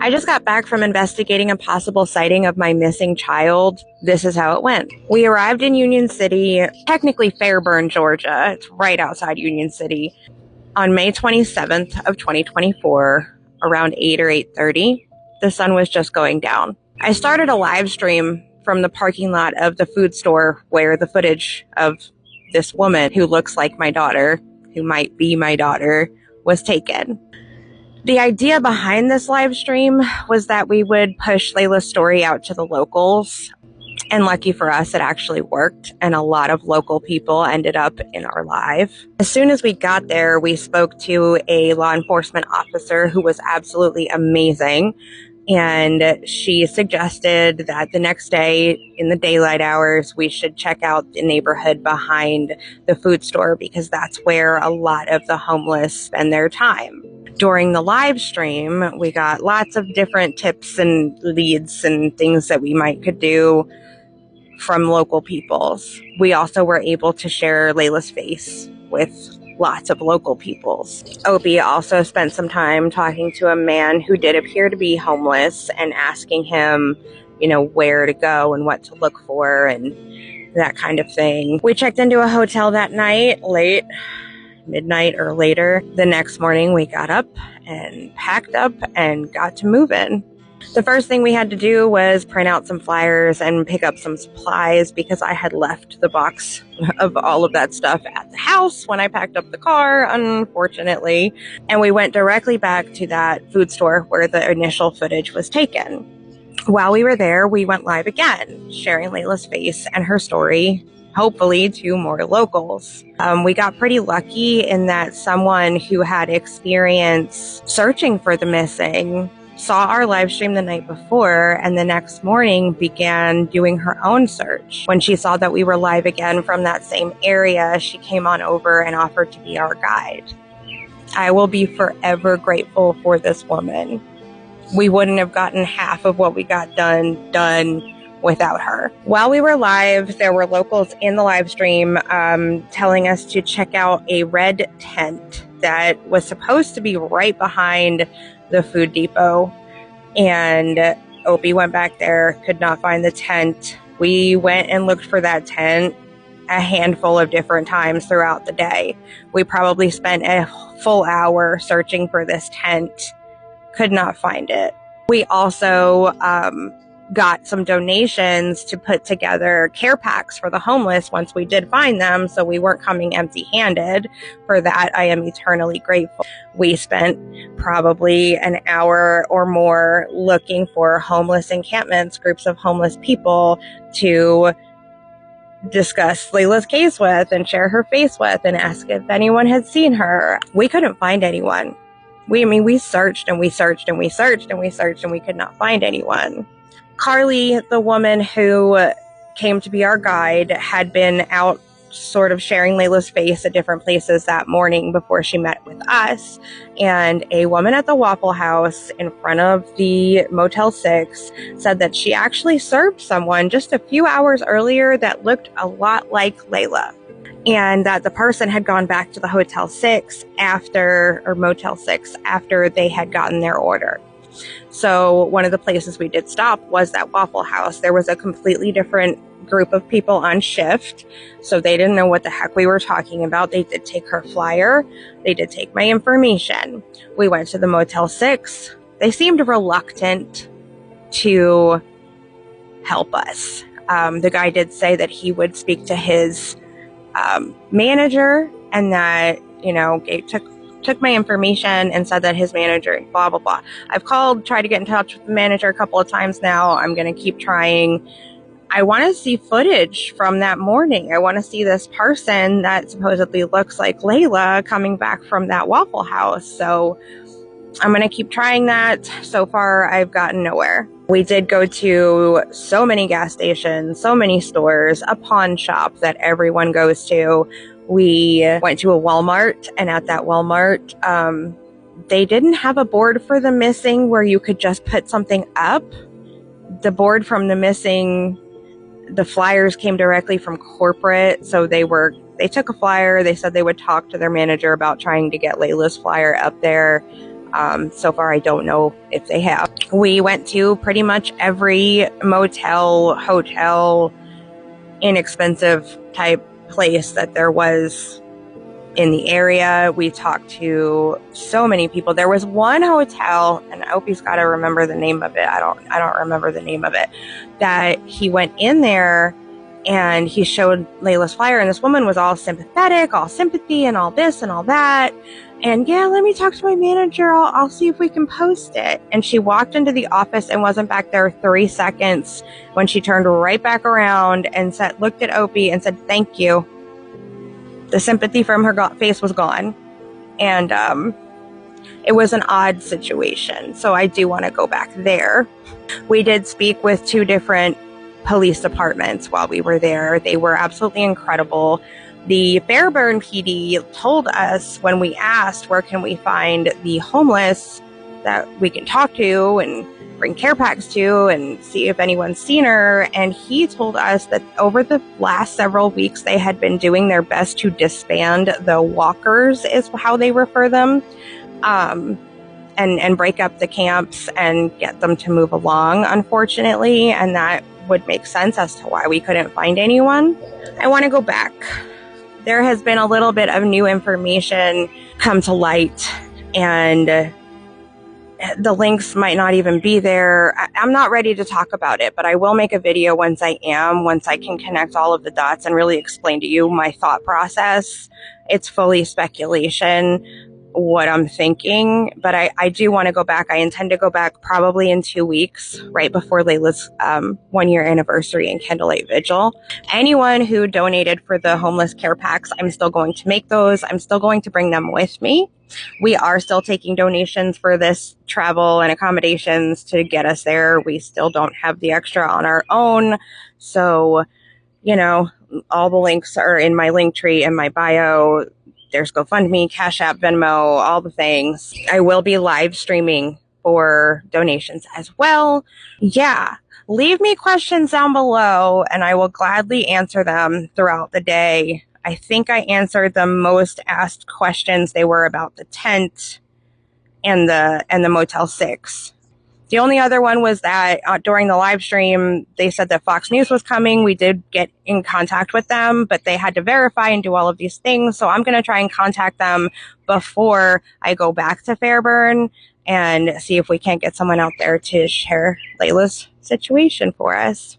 I just got back from investigating a possible sighting of my missing child. This is how it went. We arrived in Union City, technically Fairburn, Georgia. It's right outside Union City, on May 27th of 2024, around 8 or 8:30. The sun was just going down. I started a live stream from the parking lot of the food store where the footage of this woman who looks like my daughter, who might be my daughter, was taken. The idea behind this live stream was that we would push Layla's story out to the locals. And lucky for us, it actually worked. And a lot of local people ended up in our live. As soon as we got there, we spoke to a law enforcement officer who was absolutely amazing. And she suggested that the next day in the daylight hours, we should check out the neighborhood behind the food store because that's where a lot of the homeless spend their time. During the live stream, we got lots of different tips and leads and things that we could do from local peoples. We also were able to share Layla's face with lots of local peoples. Opie also spent some time talking to a man who did appear to be homeless and asking him, where to go and what to look for and that kind of thing. We checked into a hotel that night, late, midnight or later. The next morning we got up and packed up and got to moving. The first thing we had to do was print out some flyers and pick up some supplies because I had left the box of all of that stuff at the house when I packed up the car, unfortunately. And we went directly back to that food store where the initial footage was taken. While we were there, we went live again, sharing Layla's face and her story, hopefully to more locals. We got pretty lucky in that someone who had experience searching for the missing saw our live stream the night before and the next morning began doing her own search. When she saw that we were live again from that same area, she came on over and offered to be our guide. I will be forever grateful for this woman. We wouldn't have gotten half of what we got done without her. While we were live, there were locals in the live stream telling us to check out a red tent that was supposed to be right behind the food depot. And Opie went back there, could not find the tent. We went and looked for that tent a handful of different times throughout the day. We probably spent a full hour searching for this tent, could not find it. We also got some donations to put together care packs for the homeless once we did find them, so we weren't coming empty-handed. For that, I am eternally grateful. We spent probably an hour or more looking for homeless encampments, groups of homeless people to discuss Layla's case with and share her face with and ask if anyone had seen her. We couldn't find anyone. We searched and we searched and we searched and we searched and we could not find anyone. Carly, the woman who came to be our guide, had been out sort of sharing Layla's face at different places that morning before she met with us. And a woman at the Waffle House in front of the Motel 6 said that she actually served someone just a few hours earlier that looked a lot like Layla. And that the person had gone back to the Motel 6 after they had gotten their order. So one of the places we did stop was that Waffle House. There was a completely different group of people on shift, so they didn't know what the heck we were talking about. They did take her flyer. They did take my information. We went to the Motel 6. They seemed reluctant to help us. The guy did say that he would speak to his manager and that, took my information and said that his manager, blah, blah, blah. I've tried to get in touch with the manager a couple of times now. I'm going to keep trying. I want to see footage from that morning. I want to see this person that supposedly looks like Layla coming back from that Waffle House. So I'm going to keep trying that. So far, I've gotten nowhere. We did go to so many gas stations, so many stores, a pawn shop that everyone goes to. We went to a Walmart, and at that Walmart, they didn't have a board for the missing where you could just put something up. The board from the missing, the flyers came directly from corporate. So they took a flyer. They said they would talk to their manager about trying to get Layla's flyer up there. So far, I don't know if they have. We went to pretty much every motel, hotel, inexpensive type place that there was in the area. We talked to so many people. There was one hotel, and Opie's got to remember the name of it. I don't remember the name of it. That he went in there and he showed Layla's flyer, and this woman was all sympathetic, all sympathy, and all this and all that. And yeah, let me talk to my manager. I'll see if we can post it. And she walked into the office and wasn't back there 3 seconds when she turned right back around and looked at Opie and said, "Thank you." The sympathy from her face was gone. And it was an odd situation. So I do want to go back there. We did speak with 2 different police departments while we were there. They were absolutely incredible. The Fairburn PD told us when we asked where can we find the homeless that we can talk to and bring care packs to and see if anyone's seen her. And he told us that over the last several weeks, they had been doing their best to disband the walkers, is how they refer them, and break up the camps and get them to move along, unfortunately. And that would make sense as to why we couldn't find anyone. I want to go back. There has been a little bit of new information come to light, and the links might not even be there. I'm not ready to talk about it, but I will make a video once I can connect all of the dots and really explain to you my thought process. It's fully speculation, what I'm thinking, but I do want to go back. I intend to go back probably in 2 weeks, right before Layla's 1-year anniversary and candlelight vigil. Anyone who donated for the homeless care packs, I'm still going to make those. I'm still going to bring them with me. We are still taking donations for this travel and accommodations to get us there. We still don't have the extra on our own. So, all the links are in my link tree in my bio. There's GoFundMe, Cash App, Venmo, all the things. I will be live streaming for donations as well. Yeah. Leave me questions down below and I will gladly answer them throughout the day. I think I answered the most asked questions. They were about the tent and the Motel 6. The only other one was that during the live stream, they said that Fox News was coming. We did get in contact with them, but they had to verify and do all of these things. So I'm going to try and contact them before I go back to Fairburn and see if we can't get someone out there to share Layla's situation for us.